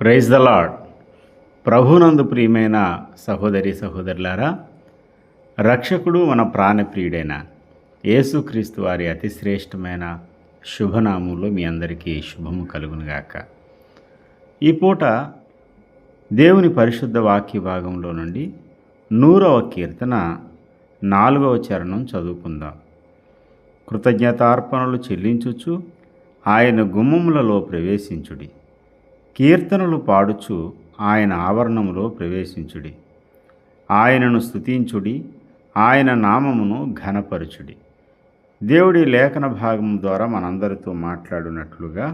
Praise the lord. ప్రభునందు ప్రియమైన సహోదరి సహోదరులారా, రక్షకుడు మన ప్రాణప్రియుడైన యేసుక్రీస్తు వారి అతి శ్రేష్టమైన శుభనామంలో మీ అందరికీ శుభము కలుగునుగాక. ఈ పూట దేవుని పరిశుద్ధ వాక్య భాగంలో నుండి 100వ కీర్తన 4వ చరణం చదువుకుందాం. కృతజ్ఞతార్పణలు చెల్లించుచు ఆయన గుమ్మములలో ప్రవేశించుడి, కీర్తనలు పాడుచు ఆయన ఆవరణములో ప్రవేశించుడి, ఆయనను స్తుతించుడి, ఆయన నామమును ఘనపరచుడి. దేవుడి లేఖన భాగం ద్వారా మనందరితో మాట్లాడినట్లుగా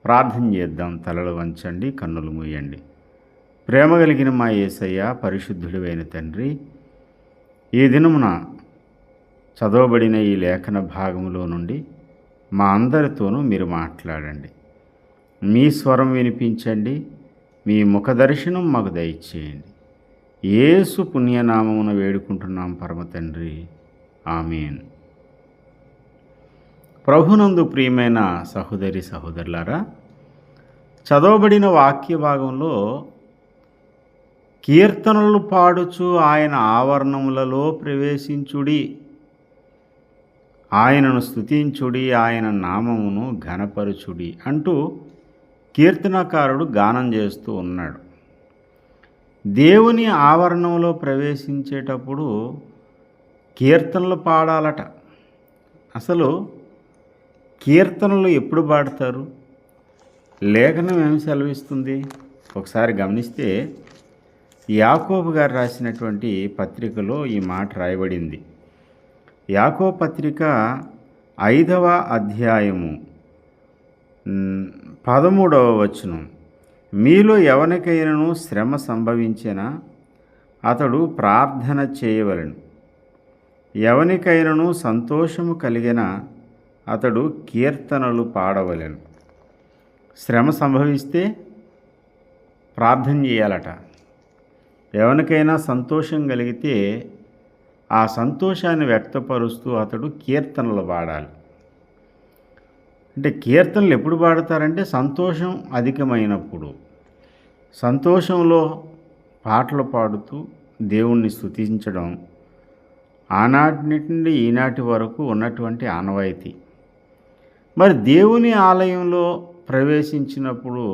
ప్రార్థన చేద్దాం. తలలు వంచండి, కన్నులు మూయండి. ప్రేమ కలిగిన మా యేసయ్య, పరిశుద్ధుడివైన తండ్రి, ఈ దినమున చదవబడిన ఈ లేఖన భాగంలో నుండి మా అందరితోనూ మీరు మాట్లాడండి. మీ స్వరం వినిపించండి, మీ ముఖదర్శనం మాకు దయచేయండి. యేసు పుణ్యనామమున వేడుకుంటున్నాం పరమ తండ్రి, ఆమేన్. ప్రభునందు ప్రియమైన సహోదరి సహోదరులారా, చదవబడిన వాక్య భాగంలో కీర్తనలు పాడుచు ఆయన ఆవరణములలో ప్రవేశించుడి, ఆయనను స్తుతించుడి, ఆయన నామమును ఘనపరచుడి అంటూ కీర్తనకారుడు గానం చేస్తూ ఉన్నాడు. దేవుని ఆవరణంలో ప్రవేశించేటప్పుడు కీర్తనలు పాడాలట. అసలు కీర్తనలు ఎప్పుడు పాడతారు? లేఖనం ఏమి సెలవిస్తుంది? ఒకసారి గమనిస్తే యాకోబు గారు రాసినటువంటి పత్రికలో ఈ మాట రాయబడింది. యాకోబు పత్రిక 5వ అధ్యాయము 13వ వచనం, మీలో ఎవరికైనాను శ్రమ సంభవించినా అతడు ప్రార్థన చేయవలెను, ఎవరికైనాను సంతోషము కలిగిన అతడు కీర్తనలు పాడవలెను. శ్రమ సంభవిస్తే ప్రార్థన చేయాలట. ఎవరికైనా సంతోషం కలిగితే ఆ సంతోషాన్ని వ్యక్తపరుస్తూ అతడు కీర్తనలు పాడాలి. అంటే కీర్తనలు ఎప్పుడు పాడతారంటే సంతోషం అధికమైనప్పుడు. సంతోషంలో పాటలు పాడుతూ దేవుణ్ణి స్తుతించడం ఆనాటి నుండి ఈనాటి వరకు ఉన్నటువంటి ఆనవాయితీ. మరి దేవుని ఆలయంలో ప్రవేశించినప్పుడు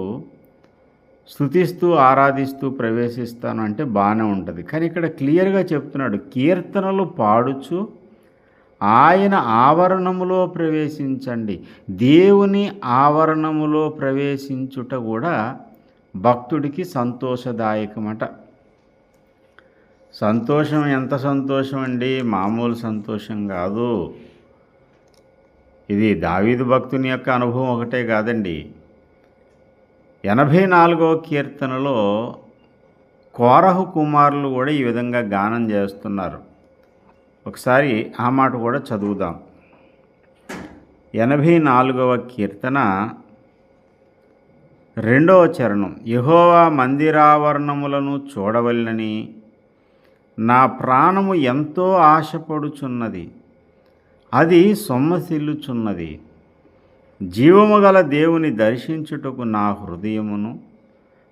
స్తుతిస్తూ ఆరాధిస్తూ ప్రవేశిస్తాను అంటే బాగానే ఉంటుంది. కానీ ఇక్కడ క్లియర్గా చెప్తున్నాడు, కీర్తనలు పాడుచు ఆయన ఆవరణములో ప్రవేశించండి. దేవుని ఆవరణములో ప్రవేశించుట కూడా భక్తుడికి సంతోషదాయకమట. సంతోషం ఎంత సంతోషం అండి, మామూలు సంతోషం కాదు. ఇది దావీదు భక్తుని యొక్క అనుభవం ఒకటే కాదండి. 84వ కీర్తనలో కోరహు కుమారులు కూడా ఈ విధంగా గానం చేస్తున్నారు. ఒకసారి ఆ మాట కూడా చదువుదాం. 84వ కీర్తన 2వ చరణం, యెహోవా మందిరావరణములను చూడవలెనని నా ప్రాణము ఎంతో ఆశపడుచున్నది, అది సొమ్మసిల్లుచున్నది. జీవము గల దేవుని దర్శించుటకు నా హృదయమును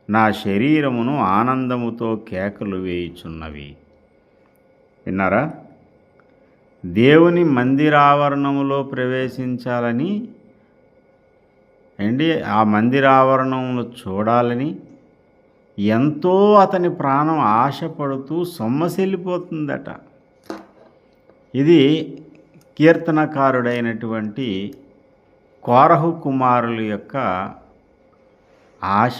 నా శరీరమును ఆనందముతో కేకలు వేయుచున్నవి. విన్నారా? దేవుని మందిరావరణములో ప్రవేశించాలని ఆ మందిరావరణమును చూడాలని ఎంతో అతని ప్రాణం ఆశపడుతూ సొమ్మసిల్లిపోతుందట. ఇది కీర్తనకారుడైనటువంటి కోరహు కుమారుల యొక్క ఆశ,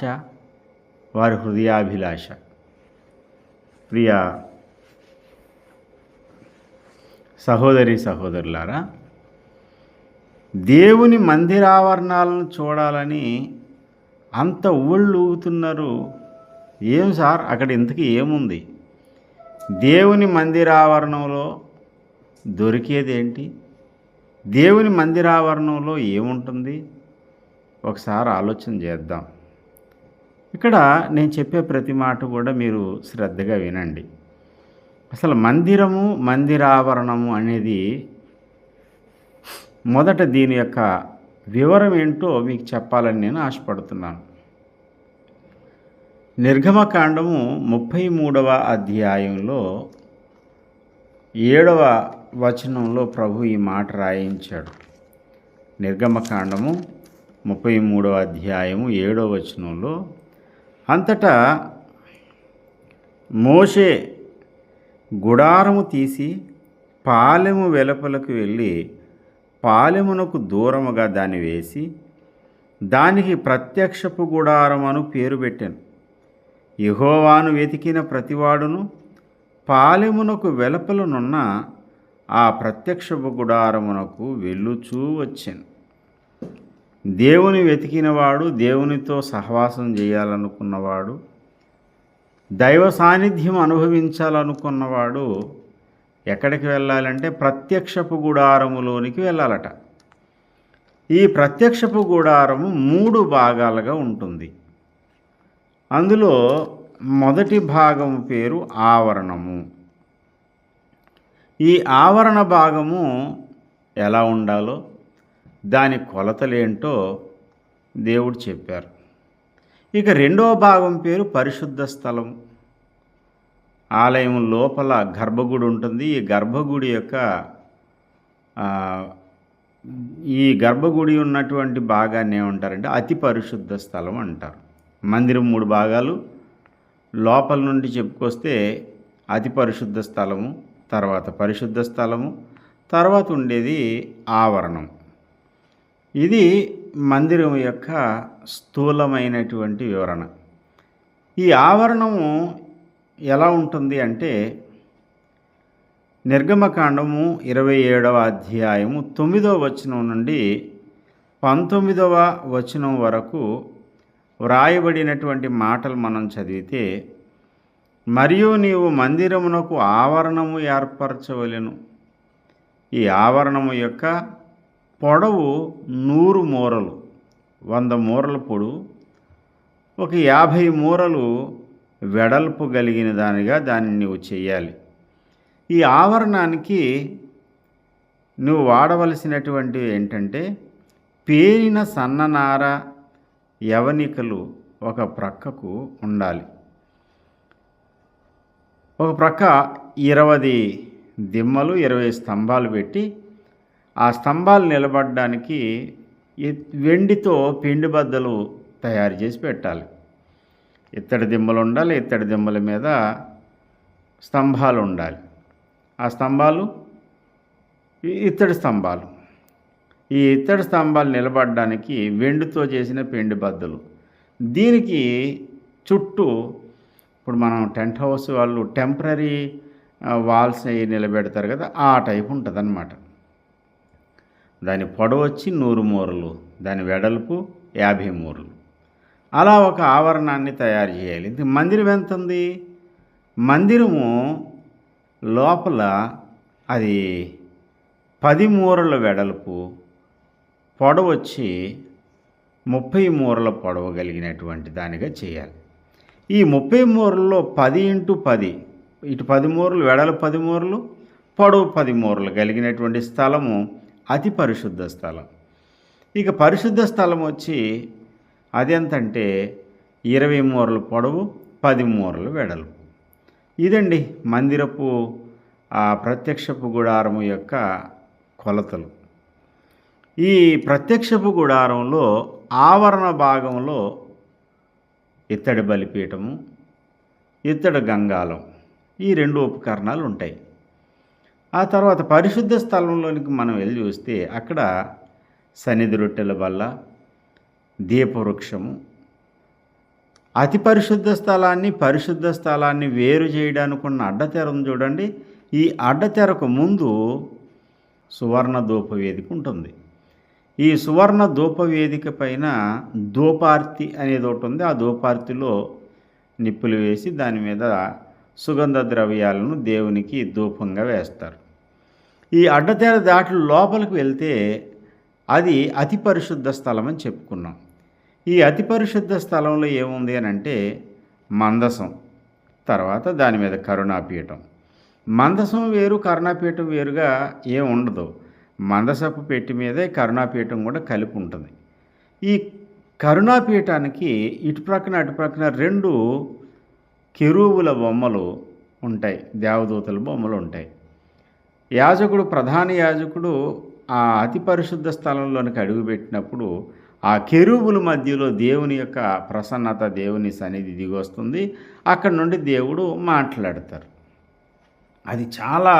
వారి హృదయాభిలాష. ప్రియ సహోదరి సహోదరులారా, దేవుని మందిరావరణాలను చూడాలని అంత ఊళ్ళు ఊగుతున్నారు. ఏం సార్ అక్కడ ఇంతకీ ఏముంది? దేవుని మందిరావరణంలో దొరికేదేంటి? దేవుని మందిరావరణంలో ఏముంటుంది? ఒకసారి ఆలోచన చేద్దాం. ఇక్కడ నేను చెప్పే ప్రతి మాట కూడా మీరు శ్రద్ధగా వినండి. అసలు మందిరము, మందిరావరణము అనేది మొదట దీని యొక్క వివరం ఏంటో మీకు చెప్పాలని నేను ఆశపడుతున్నాను. నిర్గమకాండము 33వ అధ్యాయంలో 7వ వచనంలో ప్రభు ఈ మాట రాయించాడు. నిర్గమకాండము 33వ అధ్యాయము 7వ వచనంలో, అంతటా మోషే గుడారము తీసి పాలెము వెలుపలకు వెళ్ళి పాలెమునకు దూరముగా దాన్ని వేసి దానికి ప్రత్యక్షపు గుడారం అను పేరు పెట్టాను. యెహోవాను వెతికిన ప్రతివాడును పాలెమునకు వెలుపలనున్న ఆ ప్రత్యక్షపు గుడారమునకు వెళ్ళుచూ వచ్చాను. దేవుని వెతికినవాడు, దేవునితో సహవాసం చేయాలనుకున్నవాడు, దైవ సాన్నిధ్యం అనుభవించాలనుకున్నవాడు ఎక్కడికి వెళ్ళాలంటే ప్రత్యక్షపు గుడారములోనికి వెళ్ళాలట. ఈ ప్రత్యక్షపు గుడారము 3 భాగాలుగా ఉంటుంది. అందులో మొదటి భాగము పేరు ఆవరణము. ఈ ఆవరణ భాగము ఎలా ఉండాలో, దాని కొలతలేంటో దేవుడు చెప్పారు. ఇక రెండవ భాగం పేరు పరిశుద్ధ స్థలం. ఆలయం లోపల గర్భగుడి ఉంటుంది. ఈ గర్భగుడి ఉన్నటువంటి భాగాన్ని ఏమంటారంటే అతి పరిశుద్ధ స్థలం అంటారు. మందిరం 3 భాగాలు. లోపల నుండి చెప్పుకొస్తే అతి పరిశుద్ధ స్థలము, తర్వాత పరిశుద్ధ స్థలము, తర్వాత ఉండేది ఆవరణం. ఇది మందిరం యొక్క స్థూలమైనటువంటి వివరణ. ఈ ఆవరణము ఎలా ఉంటుంది అంటే నిర్గమకాండము 27వ అధ్యాయము 9వ వచనం నుండి 19వ వచనం వరకు వ్రాయబడినటువంటి మాటలు మనం చదివితే, మరియు నీవు మందిరమునకు ఆవరణము ఏర్పరచవలెను. ఈ ఆవరణము యొక్క పొడవు 100 మూరలు, 100 మూరల పొడవు, ఒక 50 మూరలు వెడల్పు కలిగిన దానిగా దాన్ని నువ్వు చెయ్యాలి. ఈ ఆవరణానికి నువ్వు వాడవలసినటువంటివి ఏంటంటే, పేరిన సన్ననార యవనికలు ఒక ప్రక్కకు ఉండాలి. ఒక ప్రక్క 20 దిమ్మలు, 20 స్తంభాలు పెట్టి ఆ స్తంభాలు నిలబడడానికి వెండితో పిండి బద్దలు తయారు చేసి పెట్టాలి. ఇత్తడి దిమ్మలు ఉండాలి. ఇత్తడి దిమ్మల మీద స్తంభాలు ఉండాలి. ఆ స్తంభాలు ఇత్తడి స్తంభాలు. ఈ ఇత్తడి స్తంభాలు నిలబడడానికి వెండితో చేసిన పిండి బద్దలు. దీనికి చుట్టూ ఇప్పుడు మనం టెంట్ హౌస్ వాళ్ళు టెంపరీ వాల్స్ అవి నిలబెడతారు కదా, ఆ టైపు ఉంటుంది అన్నమాట. దాని పొడవు వచ్చి 100 మూరలు, దాని వెడల్పు 50 మూరలు. అలా ఒక ఆవరణాన్ని తయారు చేయాలి. మందిరం ఎంత ఉంది? మందిరము లోపల అది 10 మూరల వెడల్పు, పొడవు వచ్చి 30 మూరల పొడవు కలిగినటువంటి దానిగా చేయాలి. ఈ 30 మూరల్లో 10 × 10, ఇటు 10 మూరలు, వెడలు 10 మూరలు, పొడవు 10 మూరలు కలిగినటువంటి స్థలము అతి పరిశుద్ధ స్థలం. ఇక పరిశుద్ధ స్థలం వచ్చి అదెంతంటే 20 మూరల పొడవు, 10 మూరలు వెడల్పు. ఇదండి మందిరపు ఆ ప్రత్యక్షపు గుడారము యొక్క కొలతలు. ఈ ప్రత్యక్షపు గుడారంలో ఆవరణ భాగంలో ఇత్తడి బలిపీఠము, ఇత్తడి గంగాలం, ఈ 2 ఉపకరణాలు ఉంటాయి. ఆ తర్వాత పరిశుద్ధ స్థలంలోనికి మనం వెళ్ళి చూస్తే అక్కడ సన్నిధి రొట్టెల బల్ల, దీపవృక్షము, అతి పరిశుద్ధ స్థలాన్ని పరిశుద్ధ స్థలాన్ని వేరు చేయడానికి ఉన్న అడ్డతెర చూడండి. ఈ అడ్డతెరకు ముందు సువర్ణ ధూపవేదిక ఉంటుంది. ఈ సువర్ణ ధూపవేదిక పైన ధూపార్తి అనేది ఒకటి ఉంది. ఆ ధూపార్తిలో నిప్పులు వేసి దాని మీద సుగంధ ద్రవ్యాలను దేవునికి ధూపంగా వేస్తారు. ఈ అడ్డతెర దాటి లోపలికి వెళ్తే అది అతి పరిశుద్ధ స్థలం అని చెప్పుకున్నాం. ఈ అతి పరిశుద్ధ స్థలంలో ఏముంది అని అంటే మందసం, తర్వాత దాని మీద కరుణాపీఠం. మందసం వేరు, కరుణాపీఠం వేరుగా ఏం ఉండదు. మందసపు పెట్టి మీదే కరుణాపీఠం కూడా కలిపి ఉంటుంది. ఈ కరుణాపీఠానికి ఇటు ప్రక్కన అటు ప్రక్కన 2 కెరూబుల బొమ్మలు ఉంటాయి, దేవదూతల బొమ్మలు ఉంటాయి. యాజకుడు, ప్రధాన యాజకుడు ఆ అతి పరిశుద్ధ స్థలంలోనికి అడుగుపెట్టినప్పుడు ఆ కెరూబుల మధ్యలో దేవుని యొక్క ప్రసన్నత, దేవుని సన్నిధి దిగొస్తుంది. అక్కడి నుండి దేవుడు మాట్లాడతారు. అది చాలా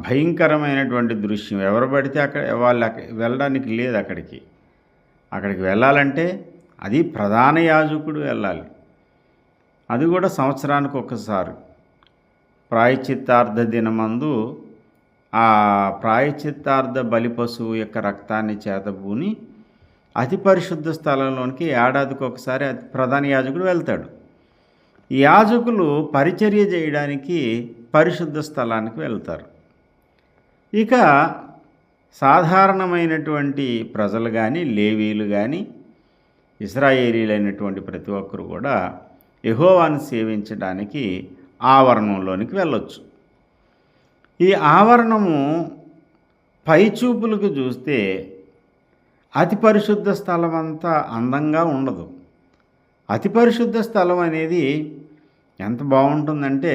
భయంకరమైనటువంటి దృశ్యం. ఎవరు పడితే వాళ్ళు వెళ్ళడానికి లేదు. అక్కడికి వెళ్ళాలంటే అది ప్రధాన యాజకుడు వెళ్ళాలి. అది కూడా సంవత్సరానికి ఒకసారి ప్రాయశ్చిత్తార్థ దినమందు ఆ ప్రాయశ్చిత్తార్థ బలి పశువు యొక్క రక్తాన్ని చేతబూని అతి పరిశుద్ధ స్థలంలోనికి ఏడాదికి ఒకసారి ప్రధాన యాజకుడు వెళ్తాడు. ఈ యాజకులు పరిచర్య చేయడానికి పరిశుద్ధ స్థలానికి వెళ్తారు. ఇక సాధారణమైనటువంటి ప్రజలు కానీ, లేవీలు కానీ, ఇశ్రాయేలీలైనటువంటి ప్రతి ఒక్కరు కూడా యెహోవాను సేవించడానికి ఆవరణంలోనికి వెళ్ళొచ్చు. ఈ ఆవరణము పైచూపులకు చూస్తే అతి పరిశుద్ధ స్థలం అంతా అందంగా ఉండదు. అతి పరిశుద్ధ స్థలం అనేది ఎంత బాగుంటుందంటే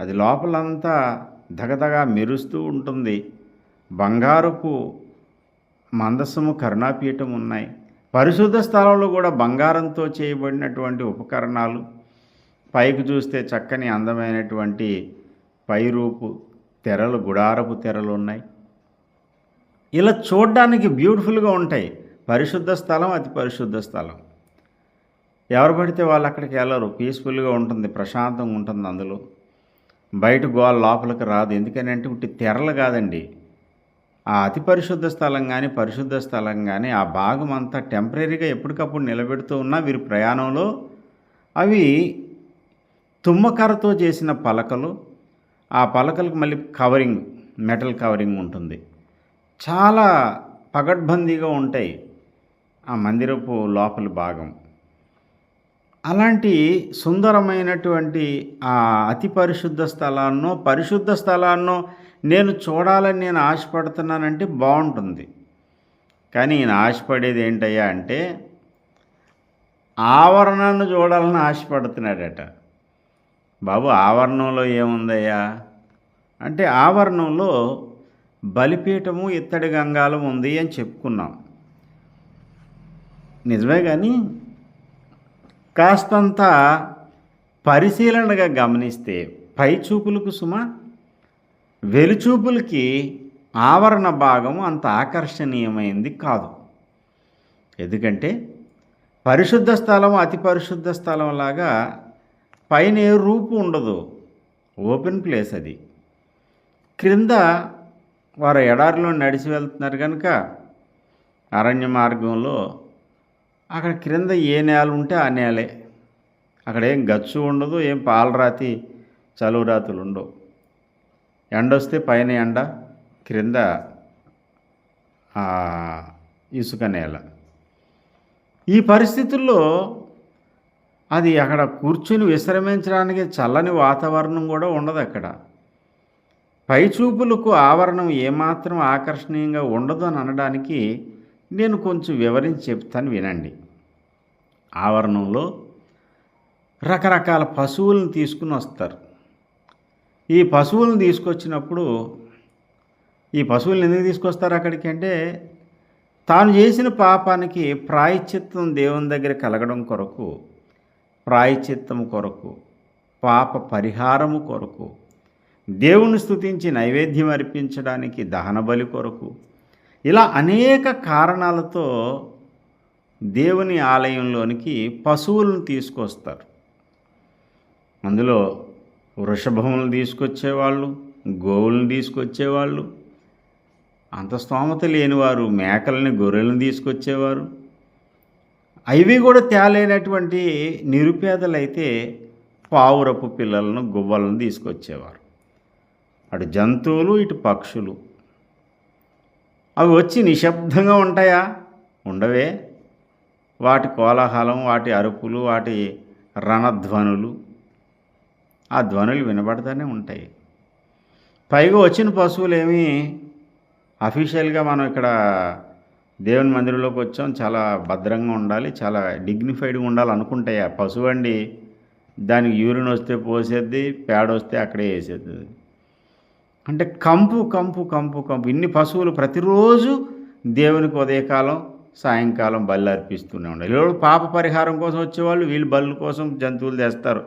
అది లోపలంతా దగదగా మెరుస్తూ ఉంటుంది. బంగారపు మందసము, కరుణాపీఠం ఉన్నాయి. పరిశుద్ధ స్థలంలో కూడా బంగారంతో చేయబడినటువంటి ఉపకరణాలు, పైకి చూస్తే చక్కని అందమైనటువంటి పైరూపు తెరలు, గుడారపు తెరలు ఉన్నాయి. ఇలా చూడడానికి బ్యూటిఫుల్గా ఉంటాయి. పరిశుద్ధ స్థలం, అతి పరిశుద్ధ స్థలం. ఎవరు పడితే వాళ్ళు అక్కడికి వెళ్ళరు. పీస్ఫుల్గా ఉంటుంది, ప్రశాంతంగా ఉంటుంది. అందులో బయట గోల లోపలికి రాదు. ఎందుకని అంటే ఉట్టి తెరలు కాదండి. ఆ అతి పరిశుద్ధ స్థలం కానీ, పరిశుద్ధ స్థలం కానీ ఆ భాగం అంతా టెంపరీగా ఎప్పటికప్పుడు నిలబెడుతూ ఉన్నా వీరి ప్రయాణంలో అవి తుమ్మకర్రతో చేసిన పలకలు. ఆ పలకలకు మళ్ళీ కవరింగ్, మెటల్ కవరింగ్ ఉంటుంది. చాలా పగడ్బందీగా ఉంటాయి ఆ మందిరపు లోపలి భాగం. అలాంటి సుందరమైనటువంటి ఆ అతి పరిశుద్ధ స్థలాన్నో, పరిశుద్ధ స్థలాన్నో నేను చూడాలని నేను ఆశపడుతున్నానంటే బాగుంటుంది. కానీ ఈయన ఆశపడేది ఏంటయ్యా అంటే ఆవరణను చూడాలని ఆశపడుతున్నాడట. బాబు, ఆవరణంలో ఏముందయ్యా అంటే ఆవరణంలో బలిపీఠము, ఇత్తడి గంగాళం ఉంది అని చెప్పుకున్నాం. నిజమే, కానీ కాస్తంత పరిశీలనగా గమనిస్తే పైచూపులకు వెలుచూపులకి ఆవరణ భాగము అంత ఆకర్షణీయమైంది కాదు. ఎందుకంటే పరిశుద్ధ స్థలం, అతి పరిశుద్ధ స్థలం లాగా పైన ఏ రూపు ఉండదు, ఓపెన్ ప్లేస్ అది. క్రింద వారు ఎడారిలో నడిచి వెళ్తున్నారు కనుక అరణ్య మార్గంలో అక్కడ క్రింద ఏ నేల ఉంటే ఆ నేలే. అక్కడ ఏం గచ్చు ఉండదు, ఏం పాలరాతి చలువరాతులు ఉండవు. ఎండ వస్తే పైన ఎండ, క్రింద ఇసుక నేల. ఈ పరిస్థితుల్లో అది అక్కడ కూర్చుని విశ్రమించడానికి చల్లని వాతావరణం కూడా ఉండదు. అక్కడ పైచూపులకు ఆవరణం ఏమాత్రం ఆకర్షణీయంగా ఉండదు అని అనడానికి నేను కొంచెం వివరించి చెప్తాను, వినండి. ఆవరణంలో రకరకాల పశువులను తీసుకుని వస్తారు. ఈ పశువులను తీసుకొచ్చినప్పుడు ఈ పశువులను ఎందుకు తీసుకొస్తారు అక్కడికి అంటే తాను చేసిన పాపానికి ప్రాయశ్చిత్తం దేవుని దగ్గర కలగడం కొరకు, ప్రాయశ్చిత్తము కొరకు, పాప పరిహారము కొరకు, దేవుని స్తుతించి నైవేద్యం అర్పించడానికి, దహన బలి కొరకు, ఇలా అనేక కారణాలతో దేవుని ఆలయంలోనికి పశువులను తీసుకొస్తారు. అందులో వృషభములను తీసుకొచ్చేవాళ్ళు, గోవులను తీసుకొచ్చేవాళ్ళు, అంత స్తోమత లేనివారు మేకలని, గొర్రెలను తీసుకొచ్చేవారు. అవి కూడా తేలేనటువంటి నిరుపేదలైతే పావురపు పిల్లలను, గువ్వలను తీసుకొచ్చేవారు. అటు జంతువులు, ఇటు పక్షులు. అవి వచ్చి నిశ్శబ్దంగా ఉంటాయా? ఉండవే. వాటి కోలాహలం, వాటి అరుపులు, వాటి రణధ్వనులు, ఆ ధ్వనులు వినబడతానే ఉంటాయి. పైగా వచ్చిన పశువులు ఏమీ అఫీషియల్గా మనం ఇక్కడ దేవుని మందిరంలోకి వచ్చాం, చాలా భద్రంగా ఉండాలి, చాలా డిగ్నిఫైడ్గా ఉండాలి అనుకుంటాయి. ఆ పశువు అండి, దానికి యూరిన్ వస్తే పోసేద్ది, పేడ వస్తే అక్కడే వేసేది. అంటే కంపు కంపు కంపు కంపు. ఇన్ని పశువులు ప్రతిరోజు దేవునికి ఉదయకాలం సాయంకాలం బలి అర్పిస్తూనే ఉండాలి. వీళ్ళు పాప పరిహారం కోసం వచ్చేవాళ్ళు, వీళ్ళు బలుల కోసం జంతువులు తెస్తారు.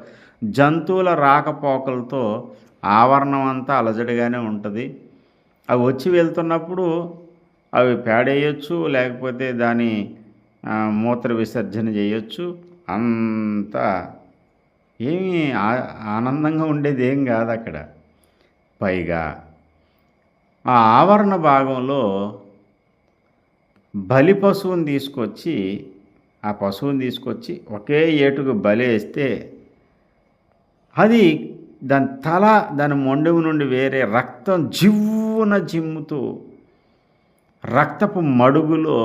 జంతువుల రాకపోకలతో ఆవరణం అంతా అలజడిగానే ఉంటుంది. అవి వచ్చి వెళ్తున్నప్పుడు అవి పేడేయచ్చు, లేకపోతే దాని మూత్ర విసర్జన చేయొచ్చు. అంతా ఏమీ ఆనందంగా ఉండేది ఏం కాదు అక్కడ. పైగా ఆ ఆవరణ భాగంలో బలి పశువుని తీసుకొచ్చి, ఆ పశువుని తీసుకొచ్చి ఒకే ఏటుకు బలేస్తే అది దాని తల, దాని మొండెము నుండి వేరే రక్తం జివ్వున జిమ్ముతూ రక్తపు మడుగులో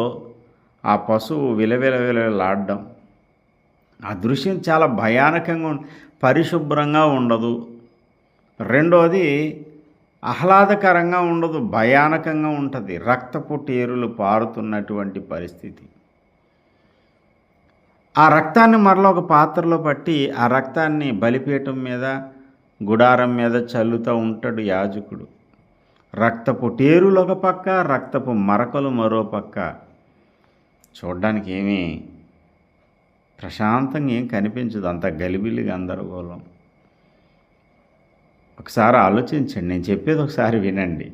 ఆ పశువు విలవిలవిలలాడడం, ఆ దృశ్యం చాలా భయానకంగా పరిశుభ్రంగా ఉండదు. రెండోది ఆహ్లాదకరంగా ఉండదు, భయానకంగా ఉంటుంది. రక్తపు టేరులు పారుతున్నటువంటి పరిస్థితి. ఆ రక్తాన్ని మరలా ఒక పాత్రలో పట్టి ఆ రక్తాన్ని బలిపీఠం మీద, గుడారం మీద చల్లుతూ ఉంటాడు యాజకుడు. రక్తపు టేరులు ఒక పక్క, రక్తపు మరకలు మరో పక్క. చూడ్డానికి ఏమీ ప్రశాంతంగా ఏం కనిపించదు, అంత గలిబిలి గందరగోళం. ఒకసారి ఆలోచించండి, నేను చెప్పేది ఒకసారి వినండి.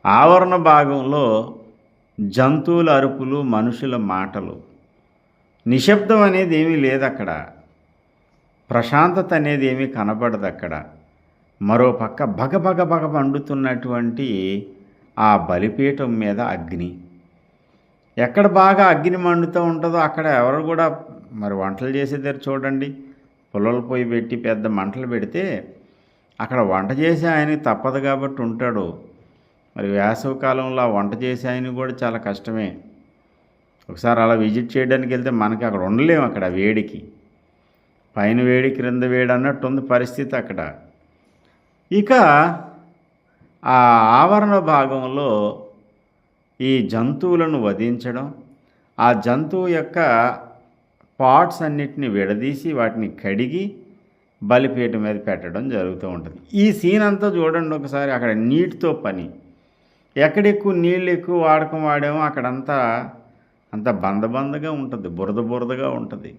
ఆవరణ భాగంలో జంతువుల అరుపులు, మనుషుల మాటలు, నిశ్శబ్దం అనేది ఏమీ లేదు అక్కడ. ప్రశాంతత అనేది ఏమీ కనబడదు అక్కడ. మరో పక్క బగబగ బగ మండుతున్నటువంటి ఆ బలిపీఠం మీద అగ్ని. ఎక్కడ బాగా అగ్ని మండుతూ ఉంటుందో అక్కడ ఎవరు కూడా మరి వంటలు చేసేదారు చూడండి. పుల్లల పొయ్యి పెట్టి పెద్ద మంటలు పెడితే అక్కడ వంట చేసే ఆయనకి తప్పదు కాబట్టి ఉంటాడు. మరి వేసవి కాలంలో ఆ వంట చేసే ఆయన కూడా చాలా కష్టమే. ఒకసారి అలా విజిట్ చేయడానికి వెళ్తే మనకి అక్కడ ఉండలేము. అక్కడ వేడికి పైన వేడి క్రింద వేడి అన్నట్టు ఉంది పరిస్థితి అక్కడ. ఇక ఆ ఆవరణ భాగంలో ఈ జంతువులను వధించడం, ఆ జంతువు యొక్క పార్ట్స్ అన్నిటిని విడదీసి వాటిని కడిగి బలిపీఠం మీద పెట్టడం జరుగుతూ ఉంటుంది. ఈ సీన్ అంతా చూడండి ఒకసారి. అక్కడ నీటితో పని, ఎక్కడెక్కువ నీళ్ళు ఎక్కువ వాడకం వాడేమో అక్కడంతా అంత బందబందగా ఉంటుంది, బురద బురదగా ఉంటుంది.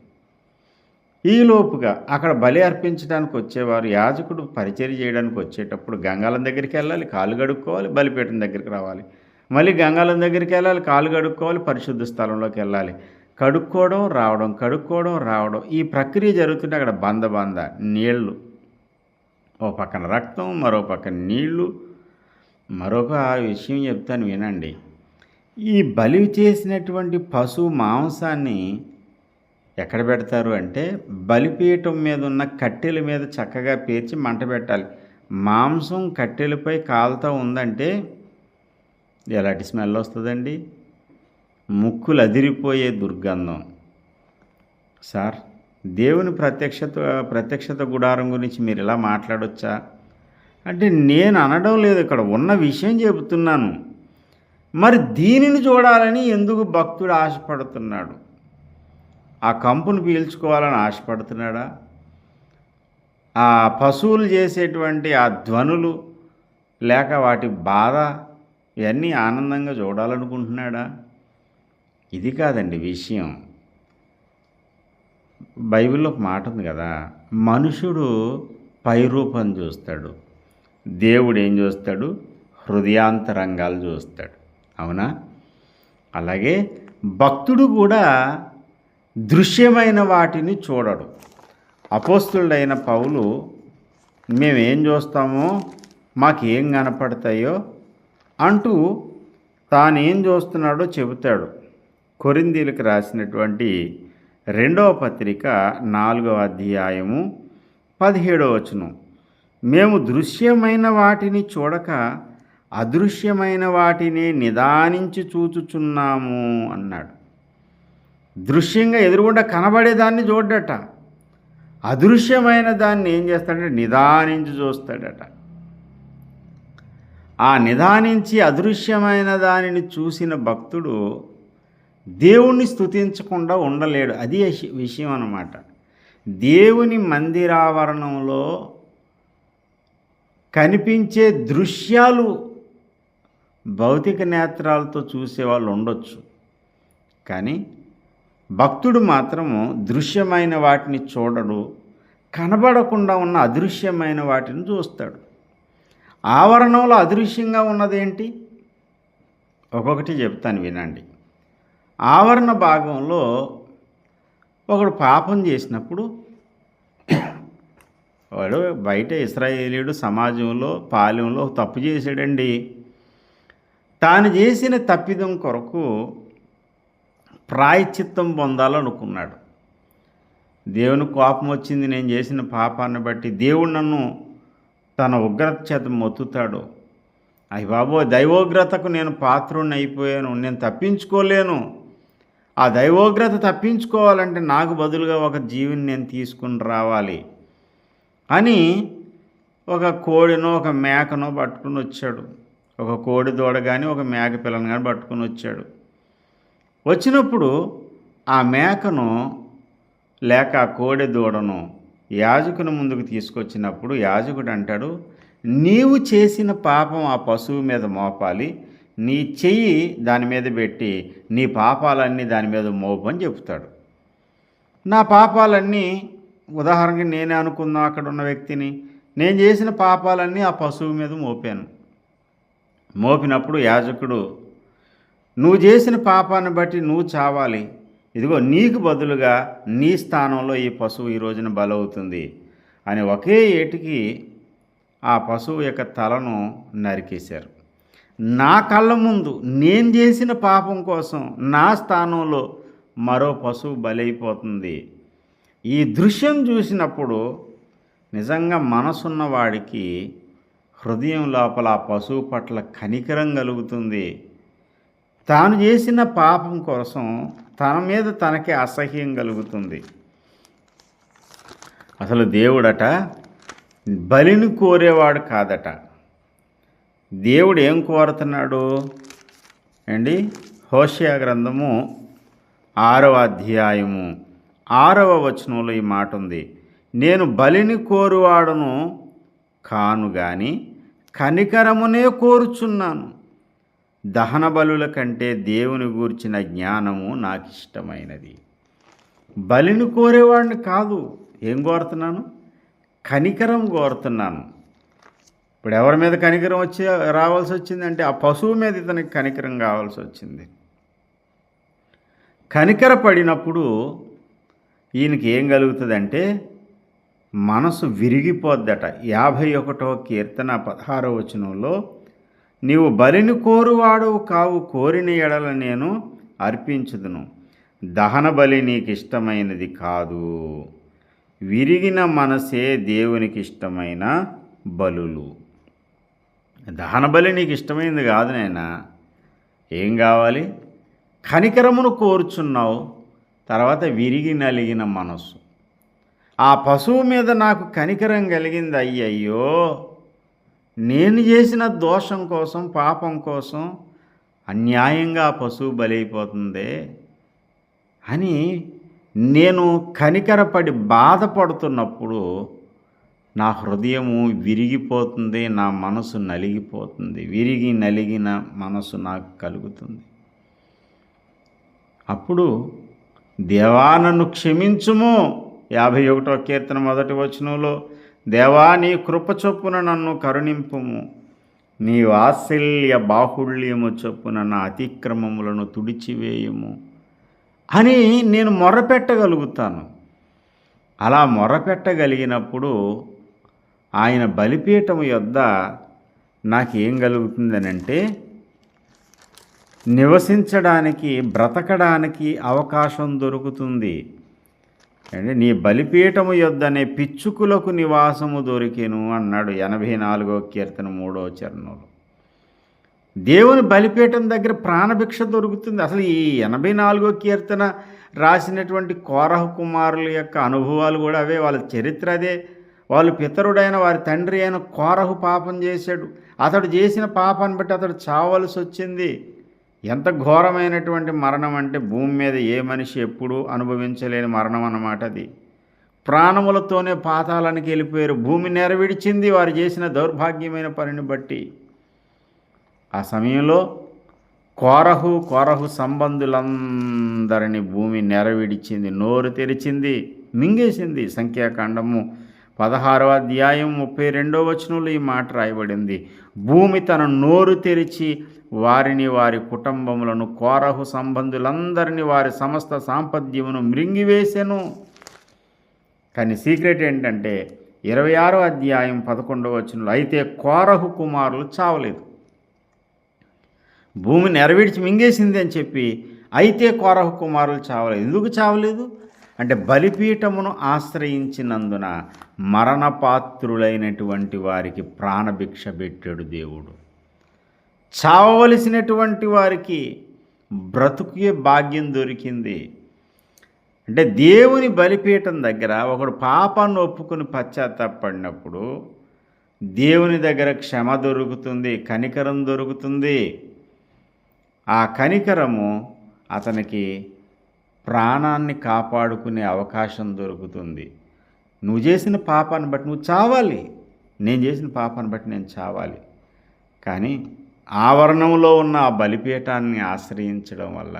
ఈలోపుగా అక్కడ బలి అర్పించడానికి వచ్చేవారు, యాజకుడు పరిచర్య చేయడానికి వచ్చేటప్పుడు గంగాలం దగ్గరికి వెళ్ళాలి, కాలు కడుక్కోవాలి, బలిపీఠం దగ్గరికి రావాలి, మళ్ళీ గంగాలం దగ్గరికి వెళ్ళాలి, కాలు కడుక్కోవాలి, పరిశుద్ధ స్థలంలోకి వెళ్ళాలి. కడుక్కోవడం రావడం, కడుక్కోవడం రావడం, ఈ ప్రక్రియ జరుగుతుంటే అక్కడ బంద నీళ్ళు, ఓ పక్కన రక్తం, మరో పక్కన నీళ్లు. మరొక విషయం చెప్తాను వినండి. ఈ బలి చేసినటువంటి పశువు మాంసాన్ని ఎక్కడ పెడతారు అంటే బలిపీఠం మీద ఉన్న కట్టెల మీద చక్కగా పేర్చి మంట పెట్టాలి. మాంసం కట్టెలపై కాలుతూ ఉందంటే ఎలాంటి స్మెల్ వస్తుందండి? ముక్కులు అదిరిపోయే దుర్గంధం. సార్, దేవుని ప్రత్యక్షత గుడారం గురించి మీరు ఇలా మాట్లాడొచ్చా అంటే నేను అనడం లేదు, ఇక్కడ ఉన్న విషయం చెబుతున్నాను. మరి దీనిని చూడాలని ఎందుకు భక్తుడు ఆశపడుతున్నాడు? ఆ కంపును పీల్చుకోవాలని ఆశపడుతున్నాడా? ఆ పశువులు చేసేటువంటి ఆ ధ్వనులు లేక వాటి బాధ ఇవన్నీ ఆనందంగా చూడాలనుకుంటున్నాడా? ఇది కాదండి విషయం. బైబిల్లో ఒక మాట ఉంది కదా, మనుషుడు పైరూపం చూస్తాడు, దేవుడు ఏం చూస్తాడు? హృదయాంతరంగాలు చూస్తాడు. అవునా? అలాగే భక్తుడు కూడా దృశ్యమైన వాటిని చూడడు. అపోస్తులుడైన పౌలు మేమేం చూస్తామో మాకేం కనపడతాయో అంటూ తానేం చూస్తున్నాడో చెబుతాడు. కొరింథీయులకు రాసినటువంటి 2వ పత్రిక 4వ అధ్యాయము 17వ వచనం, మేము దృశ్యమైన వాటిని చూడక అదృశ్యమైన వాటిని నిదానించి చూచుచున్నాము అన్నాడు. దృశ్యంగా ఎదురుగుండా కనబడేదాన్ని చూడట, అదృశ్యమైన దాన్ని ఏం చేస్తాడంటే నిదానించి చూస్తాడట. ఆ నిదానించి అదృశ్యమైన దానిని చూసిన భక్తుడు దేవుణ్ణి స్తుతించకుండా ఉండలేడు. అది విషయం అన్నమాట. దేవుని మందిరావరణంలో కనిపించే దృశ్యాలు భౌతిక నేత్రాలతో చూసేవాళ్ళు ఉండొచ్చు, కానీ భక్తుడు మాత్రము దృశ్యమైన వాటిని చూడడు, కనబడకుండా ఉన్న అదృశ్యమైన వాటిని చూస్తాడు. ఆవరణంలో అదృశ్యంగా ఉన్నదేంటి? ఒక్కొక్కటి చెప్తాను వినండి. ఆవరణ భాగంలో ఒకడు పాపం చేసినప్పుడు వాడు బయట ఇశ్రాయేలీయుడు సమాజంలో పాలెంలో తప్పు చేశాడండి. తాను చేసిన తప్పిదం కొరకు ప్రాయశ్చిత్తం పొందాలనుకున్నాడు. దేవుని కోపం వచ్చింది నేను చేసిన పాపాన్ని బట్టి. దేవుడు నన్ను తన ఉగ్రత చేత మొత్తుతాడు. అయ్య బాబోయ్, దైవోగ్రతకు నేను పాత్రుణ్ణి అయిపోయాను, నేను తప్పించుకోలేను. ఆ దైవోగ్రత తప్పించుకోవాలంటే నాకు బదులుగా ఒక జీవిని నేను తీసుకుని రావాలి అని ఒక కోడినో ఒక మేకనో పట్టుకుని వచ్చాడు. ఒక కోడి దూడ కానీ ఒక మేక పిల్లని కానీ పట్టుకుని వచ్చాడు. వచ్చినప్పుడు ఆ మేకను లేక ఆ కోడి దూడను యాజకుని ముందుకు తీసుకొచ్చినప్పుడు యాజకుడు అంటాడు, నీవు చేసిన పాపం ఆ పశువు మీద మోపాలి, నీ చెయ్యి దాని మీద పెట్టి నీ పాపాలన్నీ దాని మీద మోపు అని చెప్తాడు. నా పాపాలన్నీ, ఉదాహరణకి నేనే అనుకుందాం, అక్కడ ఉన్న వ్యక్తిని, నేను చేసిన పాపాలన్నీ ఆ పశువు మీద మోపాను. మోపినప్పుడు యాజకుడు, నువ్వు చేసిన పాపాన్ని బట్టి నువ్వు చావాలి, ఇదిగో నీకు బదులుగా నీ స్థానంలో ఈ పశువు ఈ రోజున బలవుతుంది అని ఒకే ఏటికి ఆ పశువు యొక్క తలను నరికేశారు. నా కళ్ళ ముందు నేను చేసిన పాపం కోసం నా స్థానంలో మరో పశువు బలైపోతుంది. ఈ దృశ్యం చూసినప్పుడు నిజంగా మనసున్న వాడికి హృదయం లోపల ఆ పశువు పట్ల కనికరం కలుగుతుంది. తాను చేసిన పాపం కోసం తన మీద తనకే అసహ్యం కలుగుతుంది. అసలు దేవుడట బలిని కోరేవాడు కాదట. దేవుడు ఏం కోరుతున్నాడు అండి? హోషేయ గ్రంథము 6వ అధ్యాయము 6వ వచనంలో ఈ మాట ఉంది, నేను బలిని కోరువాడును కాను గాని కనికరమునే కోరుచున్నాను. దహన బలుల కంటే దేవుని గూర్చిన జ్ఞానము నాకు ఇష్టమైనది. బలిని కోరేవాడిని కాదు, ఏం కోరుతున్నాను? కనికరం కోరుతున్నాను. ఇప్పుడు ఎవరి మీద కనికరం రావాల్సి వచ్చిందంటే ఆ పశువు మీద ఇతనికి కనికరం కావాల్సి వచ్చింది. కనికర పడినప్పుడు ఈయనకి ఏం కలుగుతుందంటే మనసు విరిగిపోద్దట. 51వ కీర్తన 16వ వచనంలో, నీవు బలిని కోరువాడవు కావు, కోరిన ఎడల నేను అర్పించుదును. దహన బలి నీకు ఇష్టమైనది కాదు, విరిగిన మనసే దేవునికి ఇష్టమైన బలులు. దహన బలి నీకు ఇష్టమైనది కాదు నాయనా. ఏం కావాలి? కనికరమును కోరుచున్నావు, తర్వాత విరిగి నలిగిన మనసు. ఆ పశువు మీద నాకు కనికరం కలిగింది. అయ్యయ్యో, నేను చేసిన దోషం కోసం, పాపం కోసం అన్యాయంగా ఆ పశువు బలైపోతుందే అని నేను కనికరపడి బాధపడుతున్నప్పుడు నా హృదయము విరిగిపోతుంది, నా మనసు నలిగిపోతుంది. విరిగి నలిగిన మనసు నాకు కలుగుతుంది. అప్పుడు దేవా నన్ను క్షమించుము, 51వ కీర్తన 1వ వచనంలో, దేవా నీ కృప చొప్పున నన్ను కరుణింపుము, నీ వాత్సల్య బాహుళ్యము చొప్పున నా అతిక్రమములను తుడిచివేయము అని నేను మొర్రపెట్టగలుగుతాను. అలా మొర్రపెట్టగలిగినప్పుడు ఆయన బలిపీఠము యొద్ద నాకేం కలుగుతుందనంటే నివసించడానికి, బ్రతకడానికి అవకాశం దొరుకుతుంది. అంటే నీ బలిపీఠము యొద్దనే పిచ్చుకులకు నివాసము దొరికెను అన్నాడు 84వ కీర్తన 3వ చరణంలో. దేవుని బలిపీఠం దగ్గర ప్రాణభిక్ష దొరుకుతుంది. అసలు ఈ 84వ కీర్తన రాసినటువంటి కోరహ కుమారుల యొక్క అనుభవాలు కూడా అవే, వాళ్ళ చరిత్ర అదే. వాళ్ళు పితరుడైన వారి తండ్రి అయిన కోరహు పాపం చేశాడు. అతడు చేసిన పాపాన్ని బట్టి అతడు చావలసి వచ్చింది. ఎంత ఘోరమైనటువంటి మరణం అంటే భూమి మీద ఏ మనిషి ఎప్పుడూ అనుభవించలేని మరణం అన్నమాట అది. ప్రాణములతోనే పాతాళానికి వెళ్ళిపోయారు. భూమి నెరవిడిచింది వారు చేసిన దౌర్భాగ్యమైన పనిని బట్టి. ఆ సమయంలో కోరహు సంబంధులందరినీ భూమి నెరవిడిచింది, నోరు తెరిచింది, మింగేసింది. సంఖ్యాకాండము 16వ అధ్యాయం 32వ వచనంలో ఈ మాట రాయబడింది. భూమి తన నోరు తెరిచి వారిని, వారి కుటుంబములను, కోరహు సంబంధులందరినీ, వారి సమస్త సాంపద్యమును మృంగివేసెను. కానీ సీక్రెట్ ఏంటంటే 26వ అధ్యాయం 11వ వచనంలో, అయితే కోరహు కుమారులు చావలేదు. భూమి నెరవేర్చి మింగేసింది అని చెప్పి అయితే కోరహు కుమారులు చావలేదు. ఎందుకు చావలేదు అంటే బలిపీఠమును ఆశ్రయించినందున మరణపాత్రులైనటువంటి వారికి ప్రాణభిక్ష పెట్టాడు దేవుడు. చావవలసినటువంటి వారికి బ్రతుకే భాగ్యం దొరికింది. అంటే దేవుని బలిపీఠం దగ్గర ఒకడు పాపాన్ని ఒప్పుకొని పశ్చాత్తాపడినప్పుడు దేవుని దగ్గర క్షమ దొరుకుతుంది, కనికరం దొరుకుతుంది. ఆ కనికరము అతనికి ప్రాణాన్ని కాపాడుకునే అవకాశం దొరుకుతుంది. నువ్వు చేసిన పాపాన్ని బట్టి నువ్వు చావాలి, నేను చేసిన పాపాన్ని బట్టి నేను చావాలి. కానీ ఆవరణంలో ఉన్న ఆ బలిపీఠాన్ని ఆశ్రయించడం వల్ల,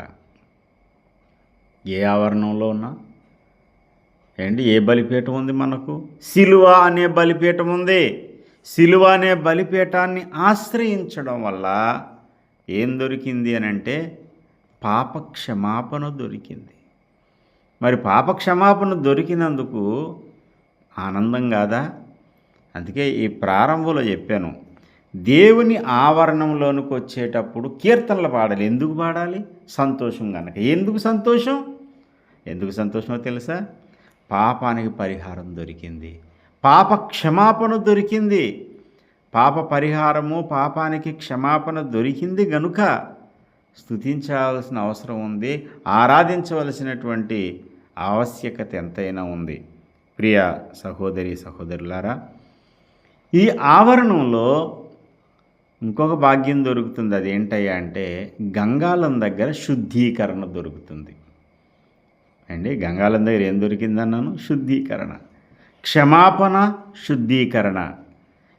ఏ ఆవరణంలో ఉన్నా ఏ బలిపీఠం ఉంది మనకు? సిలువ అనే బలిపీఠం ఉంది. సిలువ అనే బలిపీఠాన్ని ఆశ్రయించడం వల్ల ఏం దొరికింది అని అంటే పాపక్షమాపణ దొరికింది. మరి పాపక్షమాపణ దొరికినందుకు ఆనందం కాదా? అందుకే ఈ ప్రారంభంలో చెప్పాను, దేవుని ఆవరణంలోనికి వచ్చేటప్పుడు కీర్తనలు పాడాలి. ఎందుకు పాడాలి? సంతోషం కనుక. ఎందుకు సంతోషమో తెలుసా? పాపానికి పరిహారం దొరికింది, పాప క్షమాపణ దొరికింది. పాప పరిహారము, పాపానికి క్షమాపణ దొరికింది గనుక స్తుతించాల్సిన అవసరం ఉంది, ఆరాధించవలసినటువంటి ఆవశ్యకత ఎంతైనా ఉంది. ప్రియ సహోదరి సహోదరులారా, ఈ ఆవరణంలో ఇంకొక భాగ్యం దొరుకుతుంది. అదేంటయ్యా అంటే గంగాళం దగ్గర శుద్ధీకరణ దొరుకుతుంది. గంగాళం దగ్గర ఏం దొరికిందన్నాను? శుద్ధీకరణ, క్షమాపణ, శుద్ధీకరణ.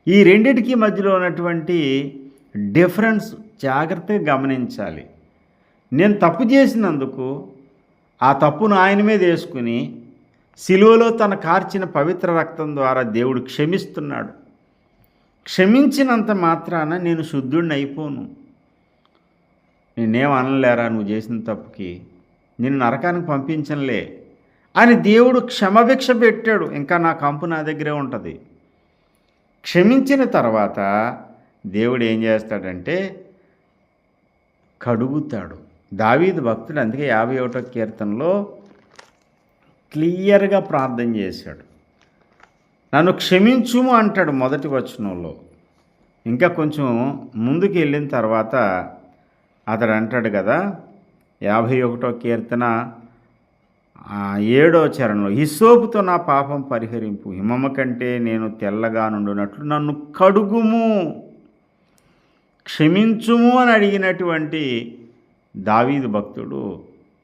ఈ రెండిటికి మధ్యలో ఉన్నటువంటి డిఫరెన్స్ జాగ్రత్తగా గమనించాలి. నేను తప్పు చేసినందుకు ఆ తప్పును ఆయన మీద వేసుకుని సిలువలో తన కార్చిన పవిత్ర రక్తం ద్వారా దేవుడు క్షమిస్తున్నాడు. క్షమించినంత మాత్రాన నేను శుద్ధుడిని అయిపోను. నేనేం అనలేరా నువ్వు చేసిన తప్పుకి, నేను నరకానికి పంపించనులే అని దేవుడు క్షమభిక్ష పెట్టాడు. ఇంకా నా కంపు నా దగ్గరే ఉంటుంది. క్షమించిన తర్వాత దేవుడు ఏం చేస్తాడంటే కడుగుతాడు. దావీదు భక్తుడు అందుకే 51వ కీర్తనలో క్లియర్గా ప్రార్థన చేశాడు. నన్ను క్షమించుము అంటాడు మొదటి వచనంలో. ఇంకా కొంచెం ముందుకు వెళ్ళిన తర్వాత అతడు అంటాడు కదా, 51వ కీర్తన 7వ చరణంలో, హిస్సోపుతో నా పాపం పరిహరింపు, హిమము కంటే నేను తెల్లగా నుండినట్లు నన్ను కడుగుము, క్షమించుము అని అడిగినటువంటి దావీదు భక్తుడు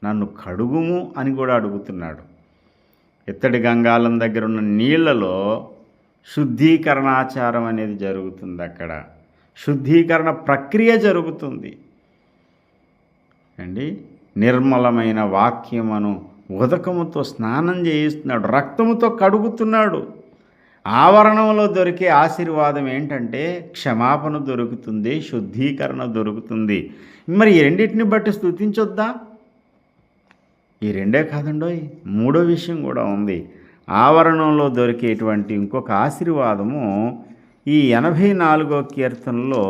నన్ను కడుగుము అని కూడా అడుగుతున్నాడు. ఇత్తడి గంగాళం దగ్గర ఉన్న నీళ్లలో శుద్ధీకరణాచారం అనేది జరుగుతుంది. అక్కడ శుద్ధీకరణ ప్రక్రియ జరుగుతుంది. నిర్మలమైన వాక్యమును ఉదకముతో స్నానం చేయిస్తున్నాడు, రక్తముతో కడుగుతున్నాడు. ఆవరణంలో దొరికే ఆశీర్వాదం ఏంటంటే క్షమాపణ దొరుకుతుంది, శుద్ధీకరణ దొరుకుతుంది. మరి ఈ రెండింటిని బట్టి స్తుతించొద్దా? ఈ రెండే కాదండోయ్, మూడో విషయం కూడా ఉంది. ఆవరణంలో దొరికేటువంటి ఇంకొక ఆశీర్వాదము ఈ 84వ కీర్తనలో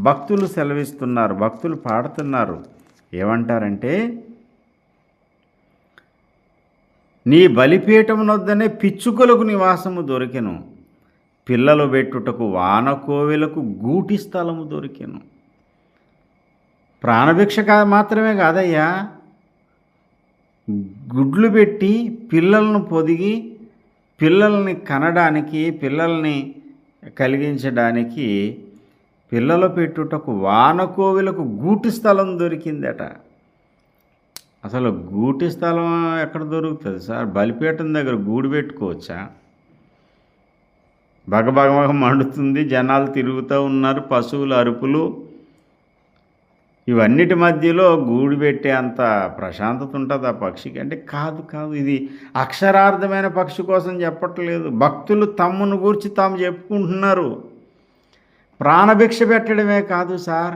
భక్తులు సెలవిస్తున్నారు, భక్తులు పాడుతున్నారు. ఏమంటారంటే, నీ బలిపీఠమునొద్దనే పిచ్చుకలకు నివాసము దొరికెను, పిల్లలు పెట్టుటకు వానకోవెలకు గూటి స్థలము దొరికెను. ప్రాణభిక్ష మాత్రమే కాదయ్యా, గుడ్లు పెట్టి పిల్లలను పొదిగి పిల్లల్ని కనడానికి, పిల్లల్ని కలిగించడానికి పిల్లలు పెట్టుటకు వానకోవిలకు గూటి స్థలం దొరికిందట. అసలు గూటి స్థలం ఎక్కడ దొరుకుతుంది సార్? బలిపీఠం దగ్గర గూడు పెట్టుకోవచ్చా? బగబగ మండుతుంది, జనాలు తిరుగుతూ ఉన్నారు, పశువుల అరుపులు, ఇవన్నిటి మధ్యలో గూడు పెట్టే అంత ప్రశాంతత ఉంటుంది ఆ పక్షికి అంటే? కాదు కాదు. ఇది అక్షరార్థమైన పక్షి కోసం చెప్పట్లేదు. భక్తులు తమ్మును గూర్చి తాము చెప్పుకుంటున్నారు. ప్రాణభిక్ష పెట్టడమే కాదు సార్,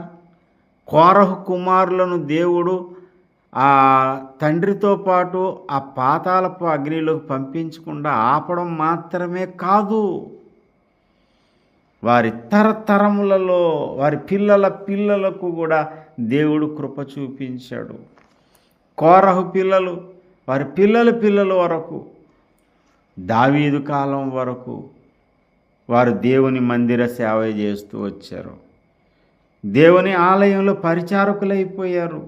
కోరహు కుమారులను దేవుడు ఆ తండ్రితో పాటు ఆ పాతాళపు అగ్నిలోకి పంపించకుండా ఆపడం మాత్రమే కాదు, వారి తరతరములలో వారి పిల్లల పిల్లలకు కూడా దేవుడు కృప చూపించాడు. కోరహు పిల్లలు, వారి పిల్లల వరకు, దావీదు కాలం వరకు వారు దేవుని మందిర సేవ చేస్తూ వచ్చారు. దేవుని ఆలయంలో పరిచారకులైపోయారు.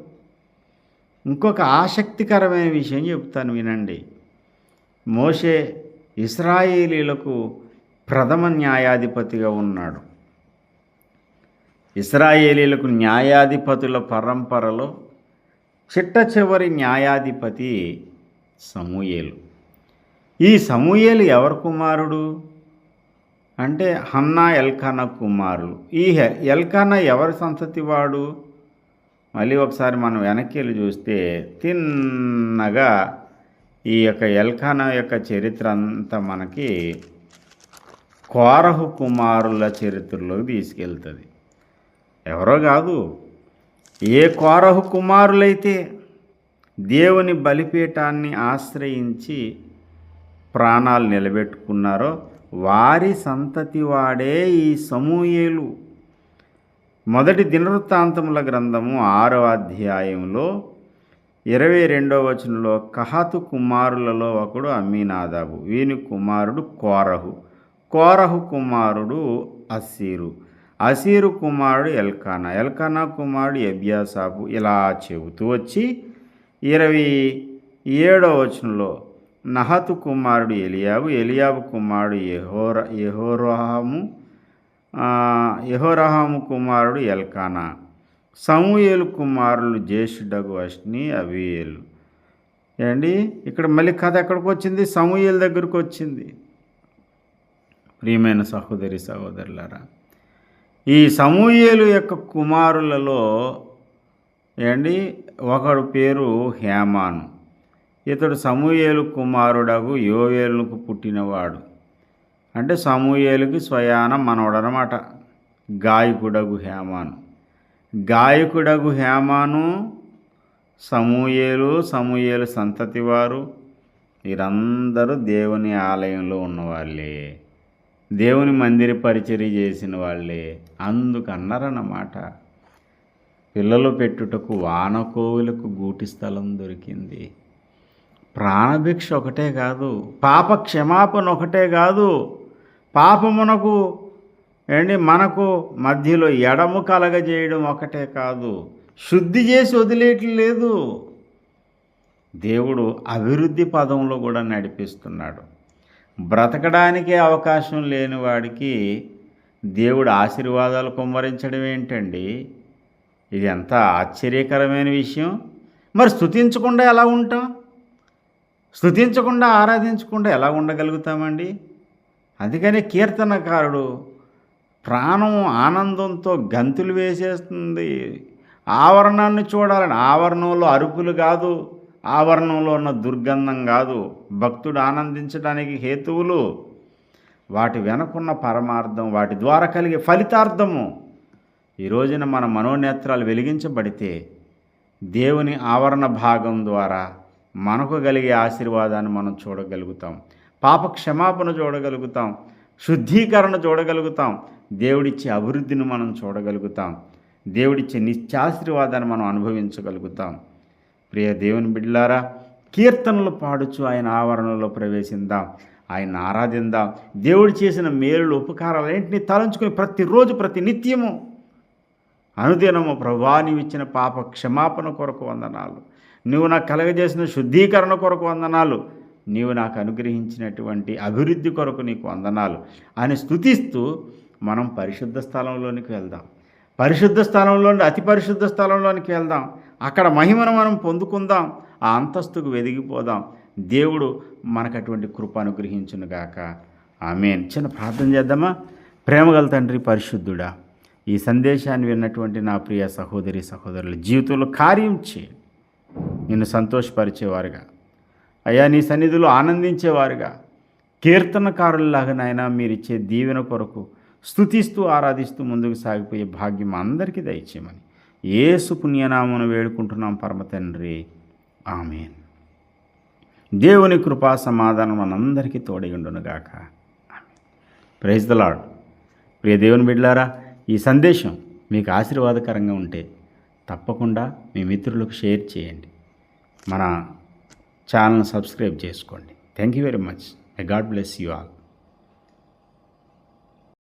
ఇంకొక ఆసక్తికరమైన విషయం చెప్తాను వినండి. మోషే ఇశ్రాయేలీలకు ప్రథమ న్యాయాధిపతిగా ఉన్నాడు. ఇశ్రాయేలీలకు న్యాయాధిపతుల పరంపరలో చిట్ట చివరి న్యాయాధిపతి సమూయేలు. ఈ సమూయేలు ఎవరి కుమారుడు అంటే హన్నా ఎల్కానా కుమారులు. ఈ ఎల్కానా ఎవరి సంతతి వాడు? మళ్ళీ ఒకసారి మనం వెనక్కి వెళ్ళి చూస్తే తిన్నగా ఈ యొక్క ఎల్కానా యొక్క చరిత్ర అంతా మనకి కోరహు కుమారుల చరిత్రలోకి తీసుకెళ్తుంది. ఎవరో కాదు, ఏ కోరహు కుమారులైతే దేవుని బలిపీఠాన్ని ఆశ్రయించి ప్రాణాలు నిలబెట్టుకున్నారో వారి సంతతి వాడే ఈ సమూయేలు. మొదటి దినవృత్తాంతముల గ్రంథము 6వ అధ్యాయంలో 22వ వచనంలో కహాతు కుమారులలో ఒకడు అమ్మీనాదాబు, వీని కుమారుడు కోరహు, కోరహు కుమారుడు అసీరు కుమారుడు ఎల్కానా కుమారుడు ఎబ్యాసాపు. ఇలా చెబుతూ వచ్చి 27వ వచనంలో నహతు కుమారుడు ఎలియాబు కుమారుడు యెహోరాహాము కుమారుడు ఎల్కానా, సమూయేలు కుమారులు జేషుడగు అష్ని అబీయేలు. ఏండి ఇక్కడ మళ్ళీ కథ ఎక్కడికి వచ్చింది? సమూయేలు దగ్గరకు వచ్చింది. ప్రియమైన సహోదరి సహోదరులారా, ఈ సమూయేలు యొక్క కుమారులలో ఒకడు పేరు హేమాను. ఇతడు సమూయేలు కుమారుడగు యోవేలుకు పుట్టినవాడు. అంటే సమూయేలుకి స్వయాన మనవడనమాట. గాయకుడగు హేమాను సమూయేలు సంతతి వారు వీరందరూ దేవుని ఆలయంలో ఉన్నవాళ్ళే, దేవుని మందిర పరిచర్య చేసిన వాళ్ళే. అందుకన్నారన్నమాట, పిల్లలు పెట్టుటకు వానకోవులకు గూటి స్థలం దొరికింది. ప్రాణభిక్ష ఒకటే కాదు, పాప క్షమాపణ ఒకటే కాదు, పాపమునకు మనకు మధ్యలో ఎడము కలగజేయడం ఒకటే కాదు, శుద్ధి చేసి వదిలేయట్లేదు. దేవుడు అభివృద్ధి పదంలో కూడా నడిపిస్తున్నాడు. బ్రతకడానికే అవకాశం లేని వాడికి దేవుడు ఆశీర్వాదాలు కుమ్మరించడం ఏంటండి? ఇది ఎంత ఆశ్చర్యకరమైన విషయం. మరి స్తుతించకుండా ఎలా ఉంటాం? స్తుతించకుండా ఆరాధించకుండా ఎలా ఉండగలుగుతామండి? అందుకని కీర్తనకారుడు ప్రాణం ఆనందంతో గంతులు వేసేస్తుంది. ఆవరణాన్ని చూడాలని, ఆవరణంలో అరుపులు కాదు, ఆవరణంలో ఉన్న దుర్గంధం కాదు, భక్తుడు ఆనందించడానికి హేతువులు, వాటి వెనకున్న పరమార్థం, వాటి ద్వారా కలిగే ఫలితార్థము. ఈ రోజున మన మనోనేత్రాలు వెలిగించబడితే దేవుని ఆవరణ భాగం ద్వారా మనకు కలిగే ఆశీర్వాదాన్ని మనం చూడగలుగుతాం, పాప క్షమాపణ చూడగలుగుతాం, శుద్ధీకరణ చూడగలుగుతాం, దేవుడిచ్చే అభివృద్ధిని మనం చూడగలుగుతాం, దేవుడిచ్చే నిత్యాశీర్వాదాన్ని మనం అనుభవించగలుగుతాం. ప్రియ దేవుని బిడ్డలారా, కీర్తనలు పాడుచు ఆయన ఆవరణలో ప్రవేశిద్దాం, ఆయన ఆరాధిద్దాం. దేవుడు చేసిన మేలులు ఉపకారాలు ఏంటిని తలంచుకొని ప్రతిరోజు ప్రతి నిత్యము అనుదినము ప్రభువా నీవు ఇచ్చిన పాప క్షమాపణ కొరకు వందనాలు, నువ్వు నాకు కలగజేసిన శుద్ధీకరణ కొరకు వందనాలు, నీవు నాకు అనుగ్రహించినటువంటి అభివృద్ధి కొరకు నీకు వందనాలు అని స్తుతిస్తూ మనం పరిశుద్ధ స్థలంలోనికి వెళ్దాం. పరిశుద్ధ స్థలంలో అతి పరిశుద్ధ స్థలంలోనికి వెళ్దాం. అక్కడ మహిమను మనం పొందుకుందాం. ఆ అంతస్తుకు వెదిగిపోదాం. దేవుడు మనకు అటువంటి కృప అనుగ్రహించునుగాక. ఆమేన్. చిన్న ప్రార్థన చేద్దామా? ప్రేమగల తండ్రి, పరిశుద్ధుడా, ఈ సందేశాన్ని విన్నటువంటి నా ప్రియ సహోదరి సహోదరుల జీవితంలో కార్యం చేయి. నిన్ను సంతోషపరిచేవారుగా, అయ్యా నీ సన్నిధిలో ఆనందించేవారుగా, కీర్తనకారుల్లాగా నాయన మీరిచ్చే దీవెన కొరకు స్తుతిస్తూ ఆరాధిస్తూ ముందుకు సాగిపోయే భాగ్యం అందరికీ దయచేయమని యేసు పుణ్యనామమున వేడుకుంటున్నాం పరమ తండ్రి. ఆమేన్. దేవుని కృపా సమాధానం మనందరికీ తోడైయుండునుగాక. ఆమేన్. Praise the Lord. ప్రియ దేవుని బిడ్డలారా, ఈ సందేశం మీకు ఆశీర్వాదకరంగా ఉంటే తప్పకుండా మీ మిత్రులకు షేర్ చేయండి. మన ఛానల్ సబ్స్క్రైబ్ చేసుకోండి. Thank you very much. May God bless you all.